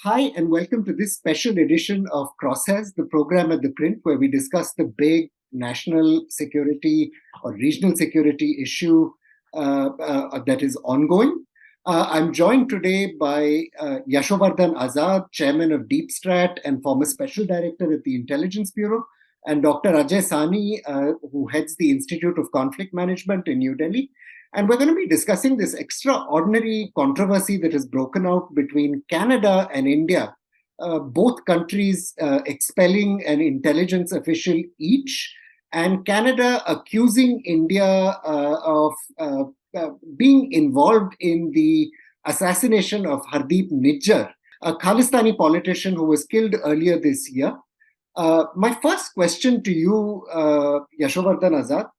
Hi, and welcome to this special edition of Crosshairs, the program at ThePrint, where we discuss the big national security or regional security issue that is ongoing. I'm joined today by Yashovardhan Azad, chairman of Deep Strat and former special director at the Intelligence Bureau, and Dr. Ajay Sani, who heads the Institute of Conflict Management in New Delhi. And we're going to be discussing this extraordinary controversy that has broken out between Canada and India, both countries expelling an intelligence official each, and Canada accusing India of being involved in the assassination of Hardeep Nijjar, a Khalistani politician who was killed earlier this year. My first question to you, Yashovardhan Azad,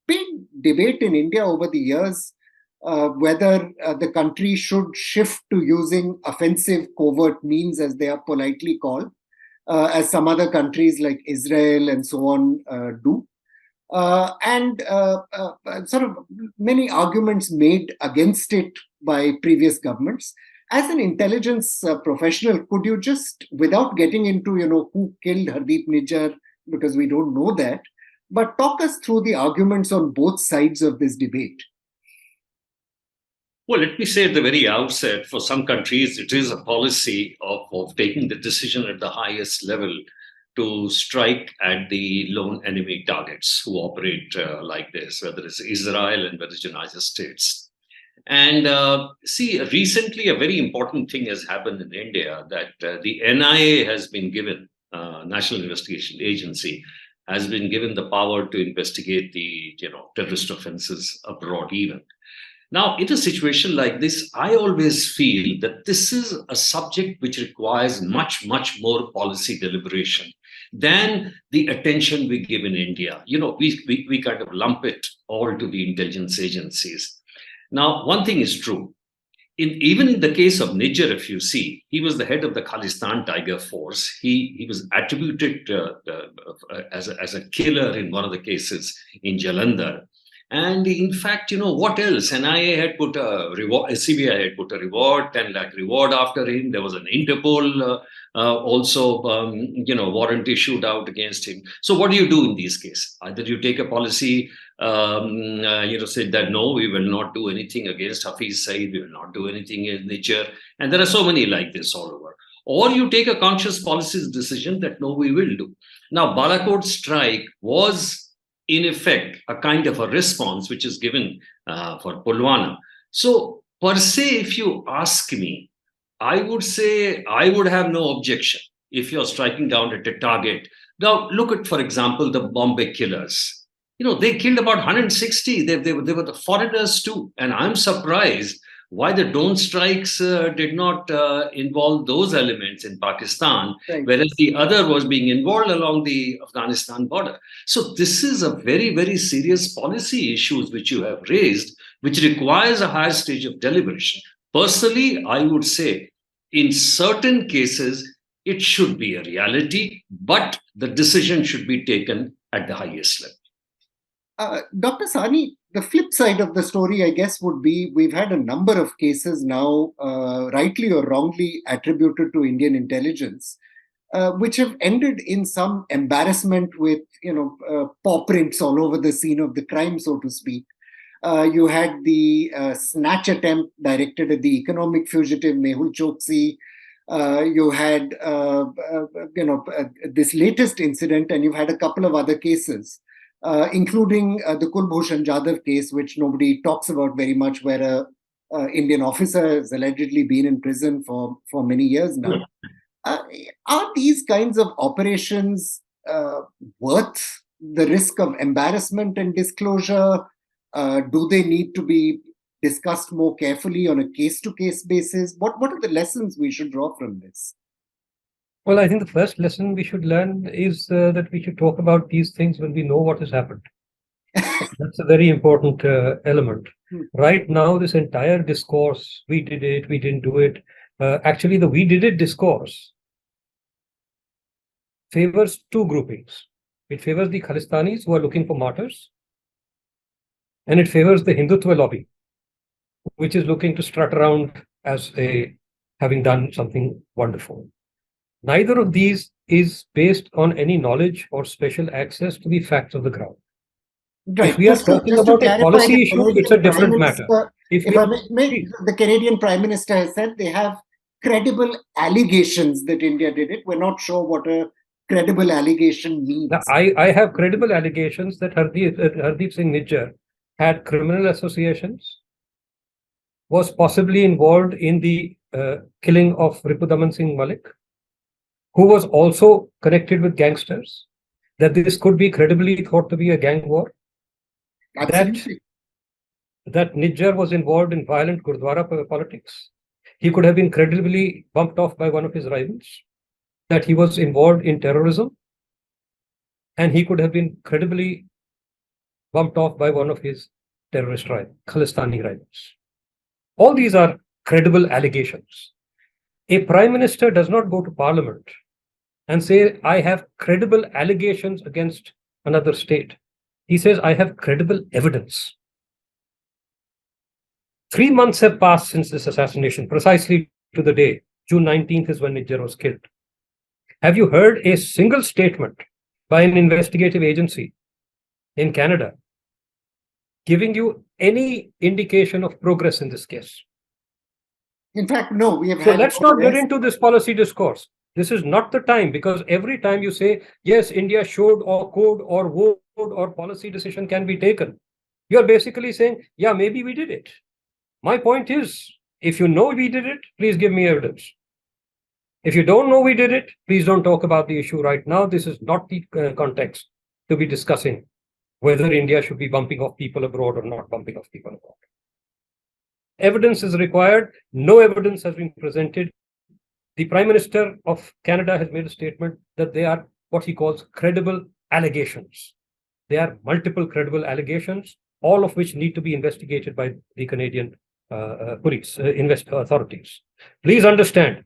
big debate in India over the years whether the country should shift to using offensive covert means, as they are politely called, as some other countries like Israel and so on do. And sort of many arguments made against it by previous governments. As an intelligence professional, could you just, without getting into who killed Hardeep Nijjar, because we don't know that, but talk us through the arguments on both sides of this debate? Well, let me say at the very outset, for some countries, it is a policy of taking the decision at the highest level to strike at the lone enemy targets who operate like this, whether it's Israel and whether it's the United States. And see, recently a very important thing has happened in India, that the NIA has been given, National Investigation Agency, has been given the power to investigate the terrorist offenses abroad even. Now, in a situation like this, I always feel that this is a subject which requires much, much more policy deliberation than the attention we give in India. We kind of lump it all to the intelligence agencies. Now, one thing is true. Even in the case of Nijjar, if you see, he was the head of the Khalistan Tiger Force. He was attributed as a killer in one of the cases in Jalandhar. And in fact, what else? NIA had put a reward, CBI had put a reward, 10 lakh reward after him. There was an Interpol also, warrant issued out against him. So what do you do in these cases? Either you take a policy, say that, no, we will not do anything against Hafiz Saeed, we will not do anything in Nijjar. And there are so many like this all over. Or you take a conscious policy decision that, no, we will do. Now, Balakot strike was, in effect, a kind of a response which is given for Pulwama. So, per se, if you ask me, I would say I would have no objection if you're striking down at a target. Now, look at, for example, the Bombay killers. They killed about 160. They were the foreigners too. And I'm surprised why the drone strikes did not involve those elements in Pakistan, right, whereas the other was being involved along the Afghanistan border. So this is a very, very serious policy issues which you have raised, which requires a higher stage of deliberation. Personally, I would say in certain cases, it should be a reality, but the decision should be taken at the highest level. Dr. Sani, the flip side of the story, I guess, would be we've had a number of cases now, rightly or wrongly attributed to Indian intelligence, which have ended in some embarrassment with, paw prints all over the scene of the crime, so to speak. You had the snatch attempt directed at the economic fugitive Mehul Choksi. You had, this latest incident, and you've had a couple of other cases, including the Kulbhushan Jadhav case, which nobody talks about very much, where an Indian officer has allegedly been in prison for many years now. Are these kinds of operations worth the risk of embarrassment and disclosure? Do they need to be discussed more carefully on a case-to-case basis? What are the lessons we should draw from this? Well, I think the first lesson we should learn is that we should talk about these things when we know what has happened. That's a very important element. Right now, this entire discourse, we did it, we didn't do it. Actually, the we did it discourse favors two groupings. It favors the Khalistanis who are looking for martyrs, and it favors the Hindutva lobby, which is looking to strut around as a having done something wonderful. Neither of these is based on any knowledge or special access to the facts of the ground. Right. If we are talking Just to about a clarify, policy the issue, it's Canadian a Prime different matter. Minister, If if we, I may, the Canadian Prime Minister has said they have credible allegations that India did it. We're not sure what a credible allegation means. now, I have credible allegations that Hardeep Singh Nijjar had criminal associations, was possibly involved in the killing of Ripudaman Singh Malik, who was also connected with gangsters, that this could be credibly thought to be a gang war, Absolutely. that Nijjar was involved in violent Gurdwara politics. He could have been credibly bumped off by one of his rivals, that he was involved in terrorism, and he could have been credibly bumped off by one of his terrorist rivals, Khalistani rivals. All these are credible allegations. A prime minister does not go to parliament and say, I have credible allegations against another state. He says, I have credible evidence. 3 months have passed since this assassination, precisely to the day. June 19th is when Nijjar was killed. Have you heard a single statement by an investigative agency in Canada giving you any indication of progress in this case? In fact, no, we have So had let's not get into this policy discourse. This is not the time, because every time you say, yes, India should or could or would or policy decision can be taken, you're basically saying, yeah, maybe we did it. My point is, if you know we did it, please give me evidence. If you don't know we did it, please don't talk about the issue right now. This is not the context to be discussing whether India should be bumping off people abroad or not bumping off people abroad. Evidence is required. No evidence has been presented. The Prime Minister of Canada has made a statement that they are what he calls credible allegations. There are multiple credible allegations, all of which need to be investigated by the Canadian police authorities. Please understand,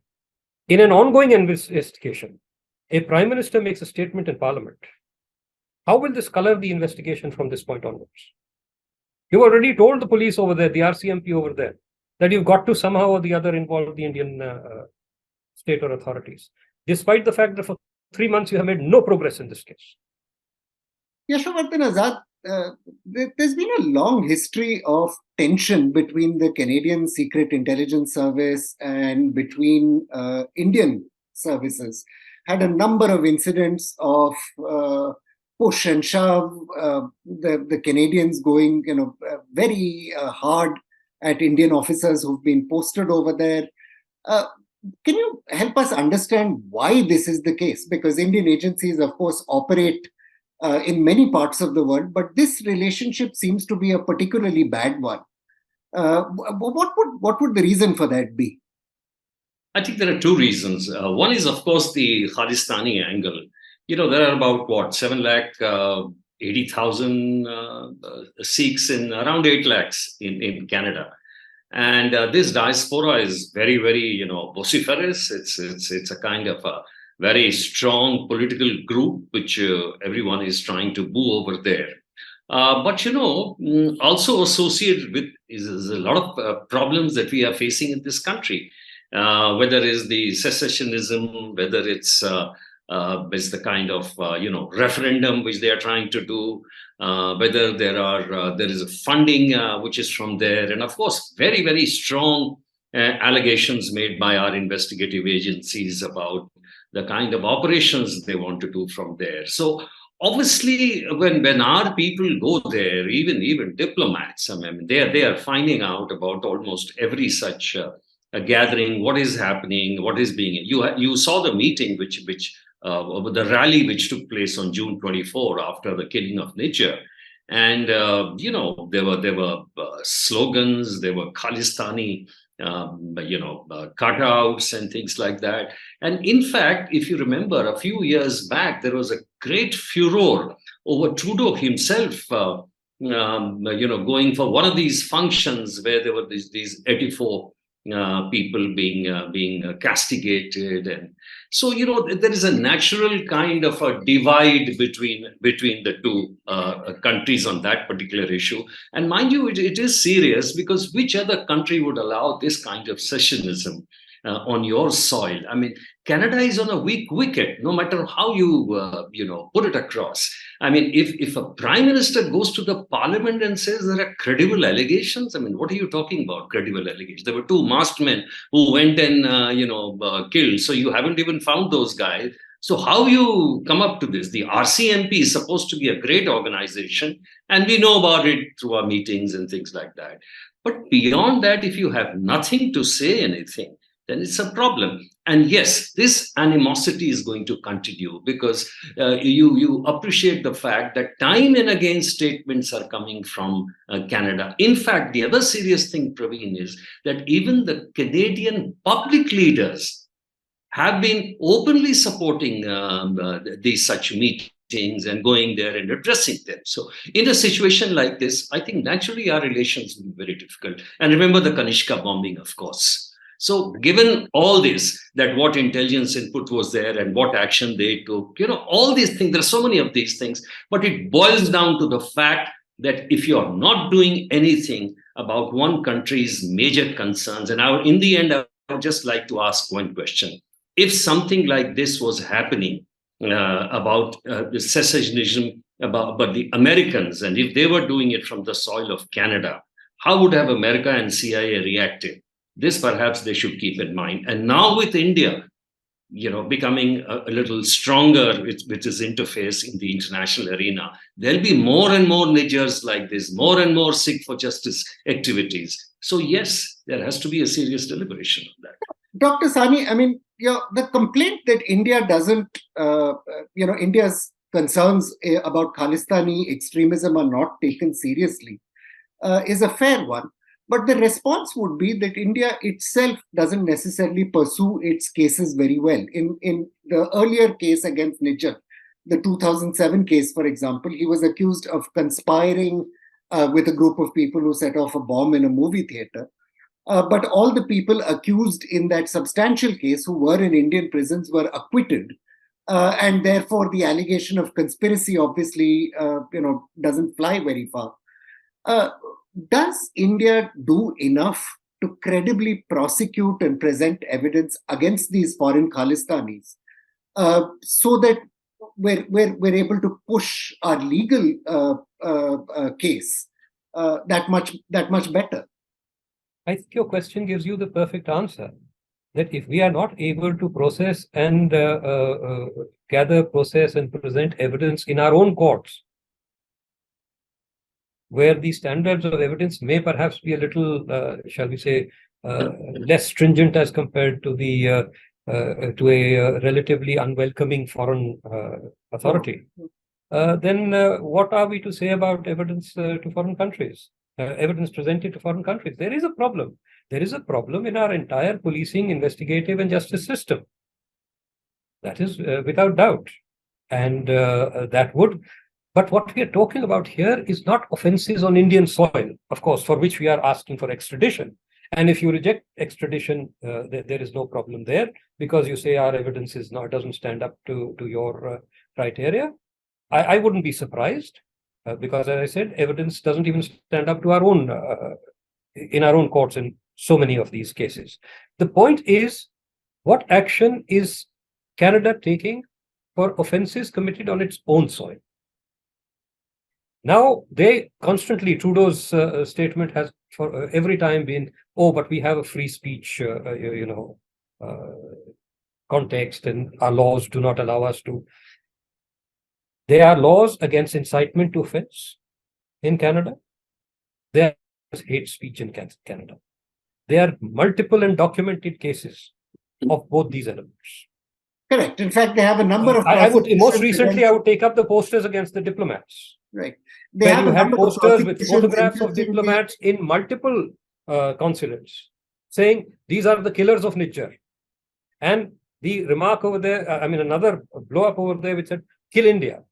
in an ongoing investigation, a Prime Minister makes a statement in Parliament. How will this color the investigation from this point onwards? You've already told the police over there, the RCMP over there, that you've got to somehow or the other involve the Indian state or authorities, despite the fact that for 3 months you have made no progress in this case. Yashwardhan Azad, there's been a long history of tension between the Canadian Secret Intelligence Service and between Indian services. Had a number of incidents of push and shove, the Canadians going, very hard at Indian officers who've been posted over there. Can you help us understand why this is the case? Because Indian agencies, of course, operate in many parts of the world, but this relationship seems to be a particularly bad one. What would the reason for that be? I think there are two reasons. One is, of course, the Khalistani angle. There are about 780,000 Sikhs in around 8 lakhs in Canada. And this diaspora is very, very, vociferous. It's a kind of a very strong political group, which everyone is trying to boo over there. But, also associated with is a lot of problems that we are facing in this country, whether it's the secessionism, whether it's the kind of, referendum which they are trying to do, whether there is a funding which is from there. And of course, very, very strong allegations made by our investigative agencies about the kind of operations they want to do from there. So obviously, when our people go there, even diplomats, they are finding out about almost every such a gathering, what is happening, what is being. You saw the meeting the rally which took place on June 24 after the killing of Nijjar. And, there were slogans, there were Khalistani, cutouts and things like that. And in fact, if you remember, a few years back, there was a great furor over Trudeau himself, going for one of these functions where there were these 84 people being castigated. And so, there is a natural kind of a divide between the two countries on that particular issue. And mind you, it is serious, because which other country would allow this kind of secessionism on your soil. I mean, Canada is on a weak wicket, no matter how you put it across. I mean, if a prime minister goes to the parliament and says there are credible allegations, I mean, what are you talking about? Credible allegations? There were two masked men who went and killed. So you haven't even found those guys. So how you come up to this? The RCMP is supposed to be a great organization, and we know about it through our meetings and things like that. But beyond that, if you have nothing to say anything, then it's a problem. And yes, this animosity is going to continue because you appreciate the fact that time and again statements are coming from Canada. In fact, the other serious thing, Praveen, is that even the Canadian public leaders have been openly supporting these such meetings and going there and addressing them. So in a situation like this, I think naturally our relations will be very difficult. And remember the Kanishka bombing, of course. So given all this, that what intelligence input was there and what action they took, all these things, there are so many of these things, but it boils down to the fact that if you're not doing anything about one country's major concerns, and in the end, I would just like to ask one question. If something like this was happening about the secessionism, about the Americans, and if they were doing it from the soil of Canada, how would have America and CIA reacted? This perhaps they should keep in mind. And now with India, becoming a little stronger with its interface in the international arena, there'll be more and more Nijjars like this, more and more Sikh for justice activities. So yes, there has to be a serious deliberation on that. Dr. Sani, I mean, the complaint that India doesn't, India's concerns about Khalistani extremism are not taken seriously is a fair one. But the response would be that India itself doesn't necessarily pursue its cases very well. In the earlier case against Nijjar, the 2007 case, for example, he was accused of conspiring with a group of people who set off a bomb in a movie theater. But all the people accused in that substantial case who were in Indian prisons were acquitted. And therefore, the allegation of conspiracy obviously, doesn't fly very far. Does India do enough to credibly prosecute and present evidence against these foreign Khalistanis so that we're able to push our legal case that much better? I think your question gives you the perfect answer. That if we are not able to process and gather, process, and present evidence in our own courts, where the standards of evidence may perhaps be a little, shall we say, less stringent as compared to the to a relatively unwelcoming foreign authority, then what are we to say about evidence to foreign countries? Evidence presented to foreign countries. There is a problem. There is a problem in our entire policing, investigative, and justice system. That is without doubt. And that would. But what we are talking about here is not offenses on Indian soil, of course, for which we are asking for extradition. And if you reject extradition, there is no problem there because you say our evidence doesn't stand up to your criteria. I wouldn't be surprised. Because, as I said, evidence doesn't even stand up to our own, in our own courts in so many of these cases. The point is, what action is Canada taking for offenses committed on its own soil? Now, they constantly, Trudeau's statement has for every time been, but we have a free speech, context, and our laws do not allow us to. There are laws against incitement to offense in Canada. There is hate speech in Canada. There are multiple and documented cases of both these elements. Correct. In fact, they have a number of. Most recently, I would take up the posters against the diplomats. Right. They have you had posters with photographs of diplomats in multiple consulates saying these are the killers of Nijjar. And the remark over there, another blow up over there which said, kill India.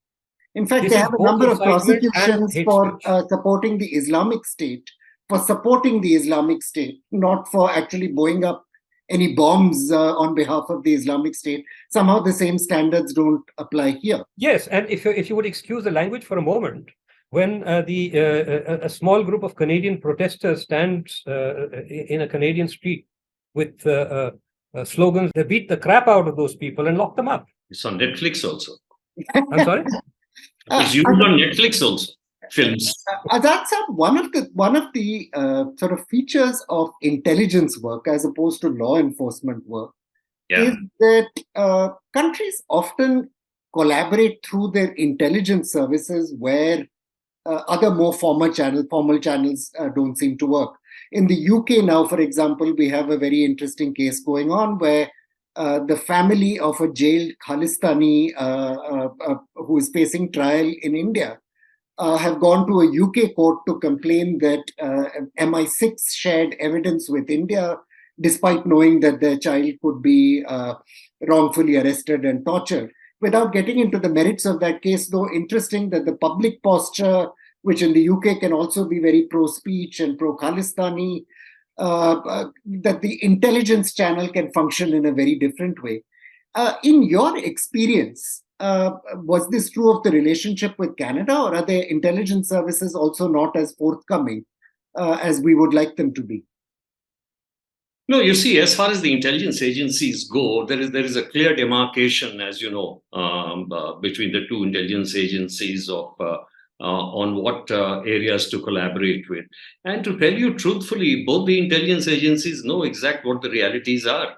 In fact, they have a number of prosecutions for supporting the Islamic State, not for actually blowing up any bombs on behalf of the Islamic State. Somehow the same standards don't apply here. Yes, and if you would excuse the language for a moment, when a small group of Canadian protesters stands in a Canadian street with slogans. They beat the crap out of those people and lock them up. It's on Netflix also. I'm sorry? It's used on Netflix also. Films. That's one of the sort of features of intelligence work as opposed to law enforcement work. Yeah. Is that countries often collaborate through their intelligence services where other more formal channels don't seem to work. In the UK now, for example, we have a very interesting case going on where the family of a jailed Khalistani who is facing trial in India have gone to a UK court to complain that MI6 shared evidence with India, despite knowing that their child could be wrongfully arrested and tortured. Without getting into the merits of that case, though, interesting that the public posture, which in the UK can also be very pro-speech and pro-Khalistani, that the intelligence channel can function in a very different way. In your experience, was this true of the relationship with Canada, or are their intelligence services also not as forthcoming as we would like them to be? No, you see, as far as the intelligence agencies go, there is a clear demarcation, as you know, between the two intelligence agencies of on what areas to collaborate with. And to tell you truthfully, both the intelligence agencies know exactly what the realities are.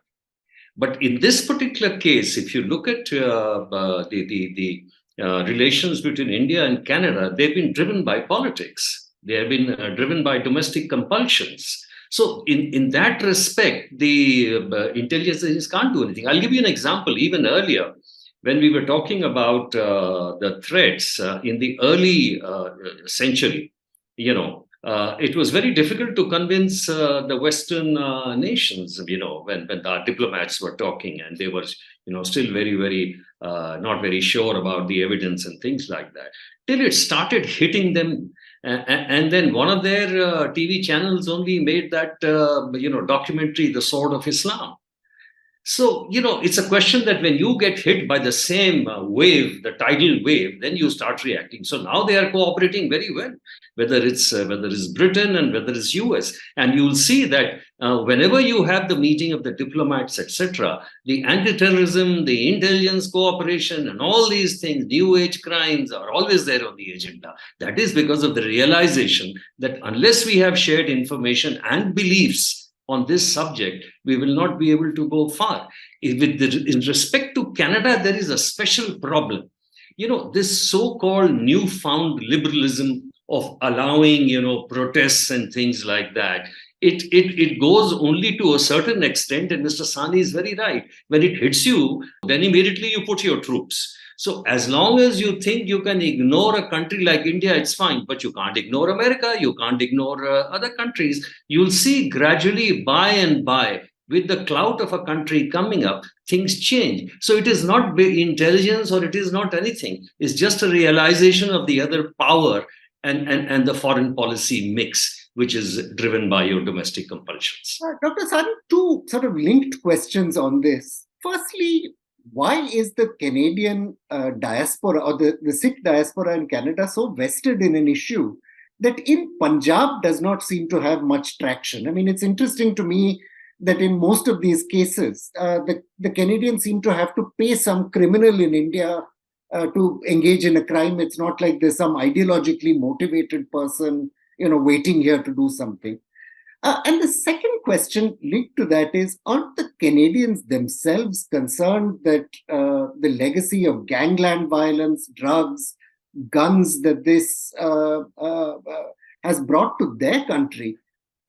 But in this particular case, if you look at the relations between India and Canada, they've been driven by politics. They have been driven by domestic compulsions. So in that respect, the intelligence agencies can't do anything. I'll give you an example. Even earlier, when we were talking about the threats in the early century, it was very difficult to convince the Western nations, when the diplomats were talking and they were, still very, very not very sure about the evidence and things like that, till it started hitting them. And then one of their TV channels only made that, documentary, The Sword of Islam. So, it's a question that when you get hit by the same wave, the tidal wave, then you start reacting. So now they are cooperating very well, whether it's Britain and whether it's US. And you'll see that whenever you have the meeting of the diplomats, etc., the anti-terrorism, the intelligence cooperation, and all these things, new age crimes are always there on the agenda. That is because of the realization that unless we have shared information and beliefs on this subject, we will not be able to go far. In respect to Canada, there is a special problem. This so-called newfound liberalism of allowing, protests and things like that, it goes only to a certain extent, and Mr. Sani is very right. When it hits you, then immediately you put your troops. So as long as you think you can ignore a country like India, it's fine. But you can't ignore America. You can't ignore other countries. You'll see gradually, by and by, with the clout of a country coming up, things change. So it is not intelligence or it is not anything. It's just a realization of the other power and the foreign policy mix, which is driven by your domestic compulsions. Dr. Sani, two sort of linked questions on this. Firstly, why is the Canadian diaspora or the Sikh diaspora in Canada so vested in an issue that in Punjab does not seem to have much traction? I mean, it's interesting to me that in most of these cases, the Canadians seem to have to pay some criminal in India to engage in a crime. It's not like there's some ideologically motivated person, waiting here to do something. And the second question linked to that is, aren't the Canadians themselves concerned that the legacy of gangland violence, drugs, guns that this has brought to their country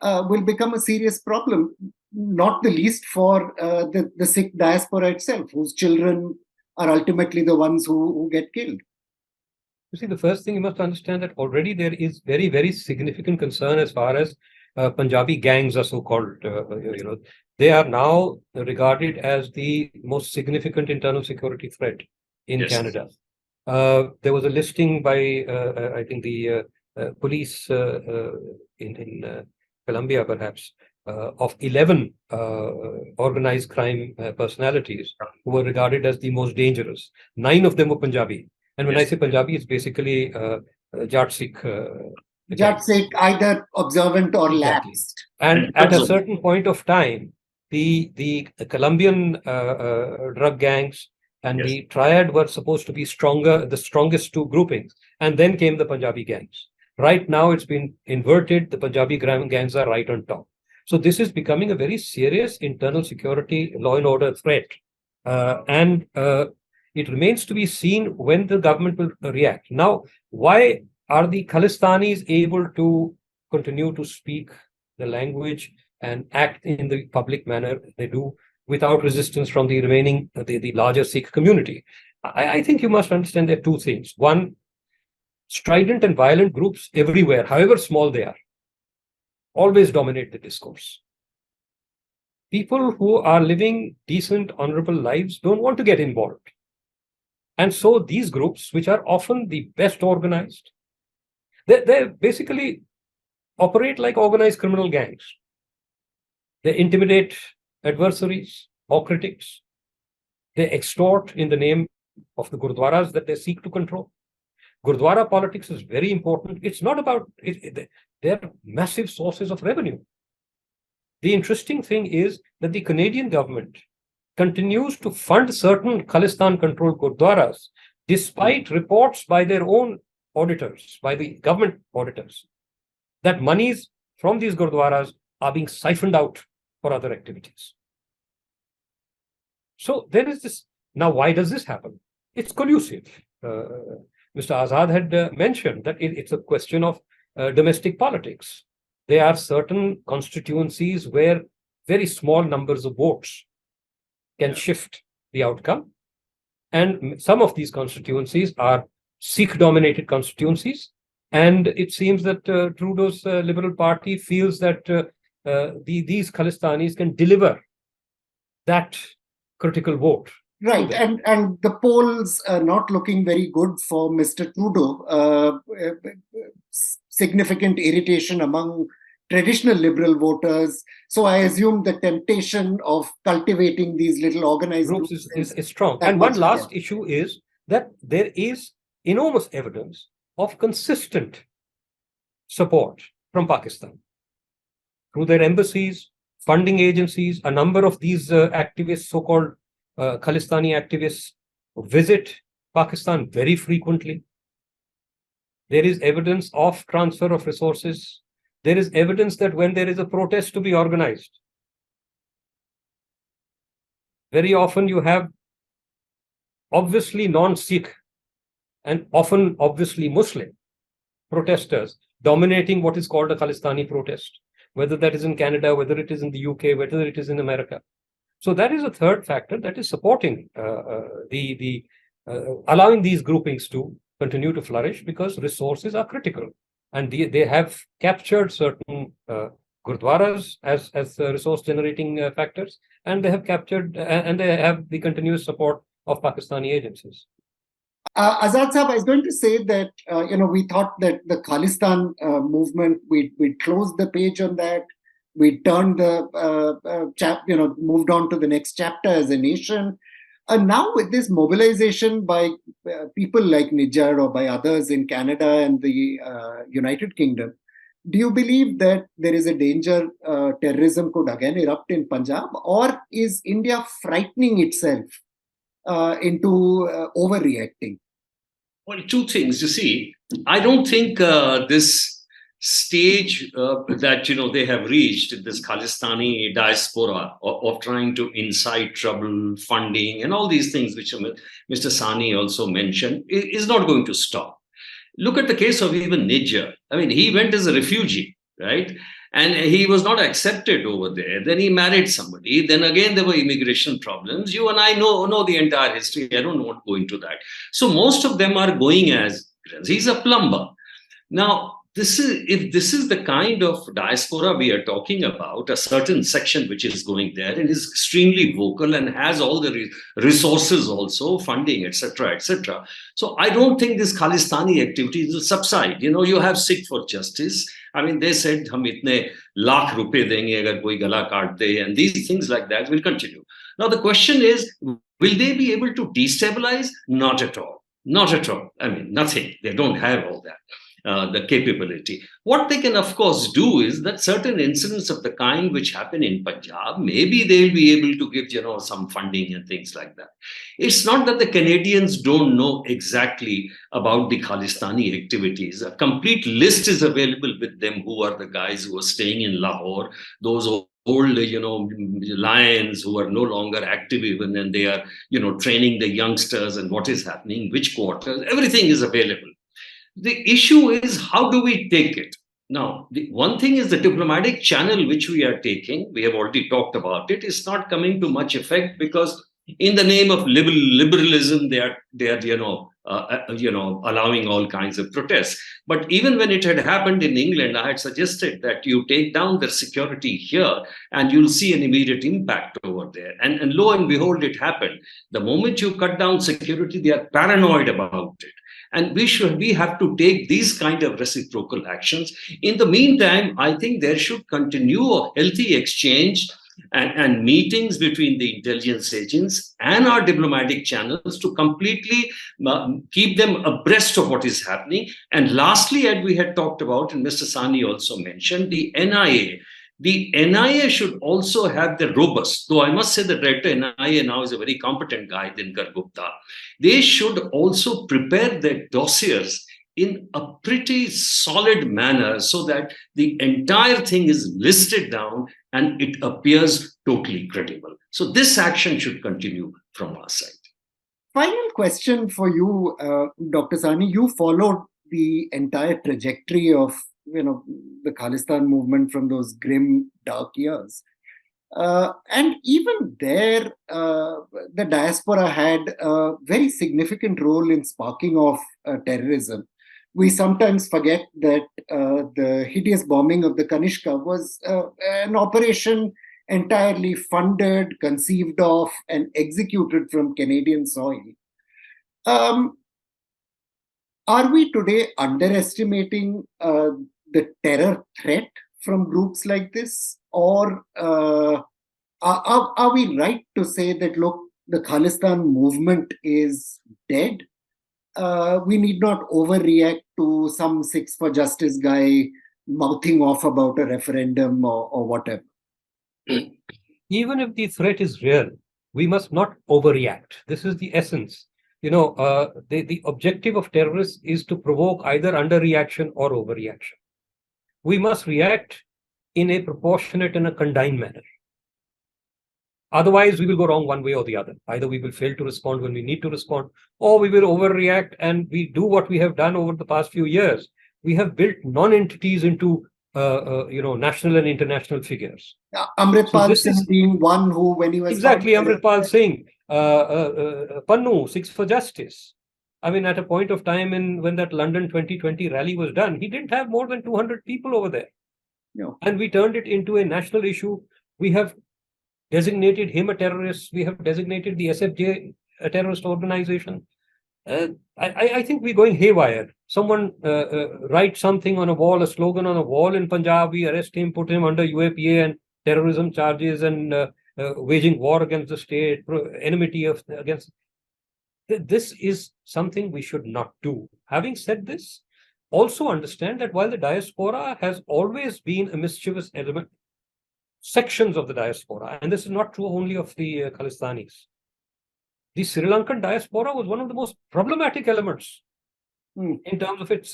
will become a serious problem, not the least for the Sikh diaspora itself, whose children are ultimately the ones who get killed? You see, the first thing you must understand that already there is very, very significant concern as far as Punjabi gangs are so-called. They are now regarded as the most significant internal security threat in Canada. There was a listing by, I think, the police in Colombia, perhaps, of 11 organized crime personalities who were regarded as the most dangerous. 9 of them were Punjabi. And when I say Punjabi, it's basically Jat Sikh. Jat Sikh, either observant or lapsed. And at a certain point of time, the Colombian drug gangs and Yes. the triad were supposed to be stronger, the strongest two groupings, and then came the Punjabi gangs. Right now, it's been inverted. The Punjabi gangs are right on top. So this is becoming a very serious internal security, law and order threat, and it remains to be seen when the government will react. Now, why are the Khalistanis able to continue to speak the language and act in the public manner they do without resistance from the remaining, the larger Sikh community? I think you must understand there are two things. One, strident and violent groups everywhere, however small they are, always dominate the discourse. People who are living decent, honorable lives don't want to get involved. And so these groups, which are often the best organized, they basically operate like organized criminal gangs. They intimidate adversaries or critics. They extort in the name of the gurdwaras that they seek to control. Gurdwara politics is very important. It's not about, they're massive sources of revenue. The interesting thing is that the Canadian government continues to fund certain Khalistan-controlled gurdwaras, despite reports by their own auditors, by the government auditors, that monies from these gurdwaras are being siphoned out for other activities. So there is this. Now, why does this happen? It's collusive. Mr. Azad had mentioned that it's a question of domestic politics. There are certain constituencies where very small numbers of votes can shift the outcome. And some of these constituencies are Sikh-dominated constituencies. And it seems that Trudeau's Liberal Party feels that these Khalistanis can deliver that critical vote. Right, and the polls are not looking very good for Mr. Trudeau. Significant irritation among traditional Liberal voters. So I assume the temptation of cultivating these little organized groups is strong. And one last issue is that there is enormous evidence of consistent support from Pakistan through their embassies, funding agencies. A number of these activists, so-called Khalistani activists, visit Pakistan very frequently. There is evidence of transfer of resources. There is evidence that when there is a protest to be organized, very often you have obviously non-Sikh and often obviously Muslim protesters dominating what is called a Khalistani protest, whether that is in Canada, whether it is in the UK, whether it is in America. So that is a third factor that is supporting allowing these groupings to continue to flourish, because resources are critical. And they have captured certain gurdwaras as resource generating factors, and they have captured and they have the continuous support of Pakistani agencies. Azad Sahab, I was going to say that we thought that the Khalistan movement, we'd closed the page on that. We turned the moved on to the next chapter as a nation. And now with this mobilization by people like Nijjar or by others in Canada and the United Kingdom, do you believe that there is a danger terrorism could again erupt in Punjab? Or is India frightening itself into overreacting? Well, two things. You see, I don't think this stage that they have reached in this Khalistani diaspora of trying to incite trouble, funding, and all these things which Mr. Sani also mentioned is not going to stop. Look at the case of even Nijjar. I mean, he went as a refugee, right? And he was not accepted over there. Then he married somebody. Then again, there were immigration problems. You and I know the entire history. I don't want to go into that. So most of them are going as, he's a plumber. Now, if this is the kind of diaspora we are talking about, a certain section which is going there and is extremely vocal and has all the resources also, funding, etc., etc. So I don't think this Khalistani activities will subside. You have Sikh for Justice. I mean, they said, hum itne lakh rupe denge agar koi gala kaat de, and these things like that will continue. Now, the question is, will they be able to destabilize? Not at all. Not at all. I mean, nothing. They don't have all that. the capability. What they can, of course, do is that certain incidents of the kind which happen in Punjab, maybe they'll be able to give, some funding and things like that. It's not that the Canadians don't know exactly about the Khalistani activities. A complete list is available with them, who are the guys who are staying in Lahore, those old, lions who are no longer active even, and they are, training the youngsters, and what is happening, which quarters, everything is available. The issue is, how do we take it? Now, the one thing is the diplomatic channel which we are taking, we have already talked about it, is not coming to much effect, because in the name of liberalism, they are allowing all kinds of protests. But even when it had happened in England, I had suggested that you take down their security here, and you'll see an immediate impact over there. And lo and behold, it happened. The moment you cut down security, they are paranoid about it. And we have to take these kind of reciprocal actions. In the meantime, I think there should continue a healthy exchange and meetings between the intelligence agents and our diplomatic channels to completely keep them abreast of what is happening. And lastly, as we had talked about, and Mr. Sani also mentioned, the NIA. The NIA should also have the robust, though I must say the director NIA now is a very competent guy, Dinkar Gupta. They should also prepare their dossiers in a pretty solid manner, so that the entire thing is listed down and it appears totally credible. So this action should continue from our side. Final question for you, Dr. Sani. You followed the entire trajectory of the Khalistan movement from those grim, dark years. And even there, the diaspora had a very significant role in sparking off terrorism. We sometimes forget that the hideous bombing of the Kanishka was an operation entirely funded, conceived of, and executed from Canadian soil. Are we today underestimating the terror threat from groups like this? Or are we right to say that, look, the Khalistan movement is dead? We need not overreact to some Sikhs for Justice guy mouthing off about a referendum or whatever. Even if the threat is real, we must not overreact. This is the essence. The objective of terrorists is to provoke either underreaction or overreaction. We must react in a proportionate and a condign manner. Otherwise, we will go wrong one way or the other. Either we will fail to respond when we need to respond, or we will overreact and we do what we have done over the past few years. We have built non-entities into national and international figures. Amritpal Singh being one who, when he was... Exactly, Amritpal Singh, Pannu, Sikhs for Justice. I mean, at a point of time when that London 2020 rally was done, he didn't have more than 200 people over there. No. And we turned it into a national issue. We have designated him a terrorist. We have designated the SFJ a terrorist organization. I think we're going haywire. Someone writes something on a wall, a slogan on a wall in Punjab, we arrest him, put him under UAPA and terrorism charges and waging war against the state, enmity against... This is something we should not do. Having said this, also understand that while the diaspora has always been a mischievous element, sections of the diaspora, and this is not true only of the Khalistanis, the Sri Lankan diaspora was one of the most problematic elements in terms of its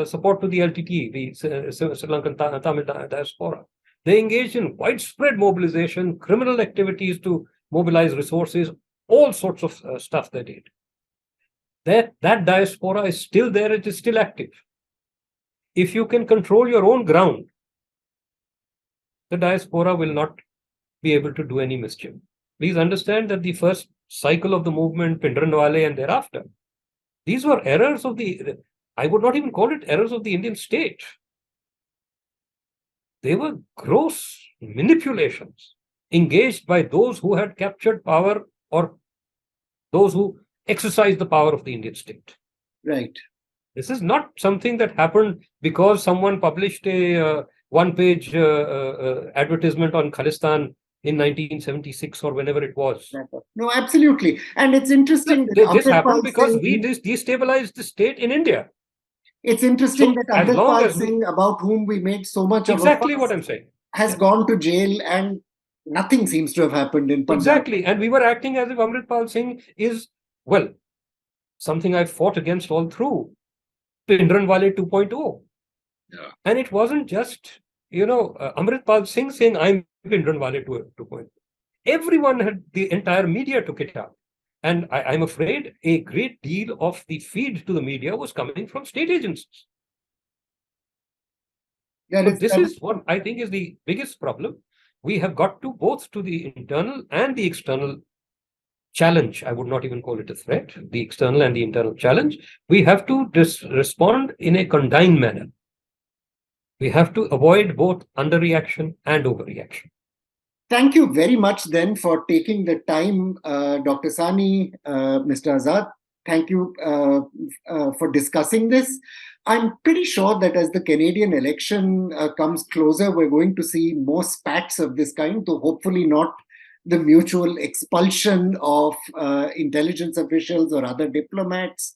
support to the LTTE, the Sri Lankan Tamil diaspora. They engaged in widespread mobilization, criminal activities to mobilize resources, all sorts of stuff they did. That diaspora is still there, it is still active. If you can control your own ground, the diaspora will not be able to do any mischief. Please understand that the first cycle of the movement, Pindranwale and thereafter, these were errors of I would not even call it errors of the Indian state. They were gross manipulations engaged by those who had captured power or those who exercised the power of the Indian state. Right. This is not something that happened because someone published a one-page advertisement on Khalistan in 1976 or whenever it was. No, absolutely. And it's interesting. This happened because we destabilized the state in India. It's interesting So, that as long Amritpal as Singh, about whom we made so much of a exactly fuss, what I'm saying, has gone to jail and nothing seems to have happened in Punjab. exactly, and we were acting as if Amritpal Singh is, well, something I fought against all through, Pindranwale 2.0. Yeah. And it wasn't just, Amritpal Singh saying, I'm Pindranwale 2.0. Everyone had, the entire media took it up. And I'm afraid a great deal of the feed to the media was coming from state agencies. So this is what I think is the biggest problem. We have got to both to the internal and the external challenge. I would not even call it a threat, the external and the internal challenge. We have to respond in a condign manner. We have to avoid both underreaction and overreaction. Thank you very much then for taking the time, Dr. Sani, Mr. Azad. Thank you for discussing this. I'm pretty sure that as the Canadian election comes closer, we're going to see more spats of this kind, though hopefully not the mutual expulsion of intelligence officials or other diplomats.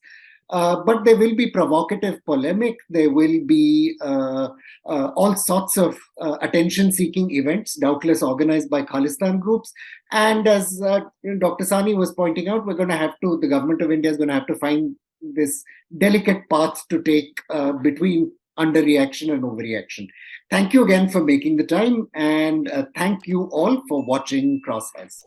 But there will be provocative polemic. There will be all sorts of attention-seeking events, doubtless organized by Khalistan groups. And as Dr. Sani was pointing out, the government of India is going to have to find this delicate path to take between underreaction and overreaction. Thank you again for making the time, and thank you all for watching Crosshairs.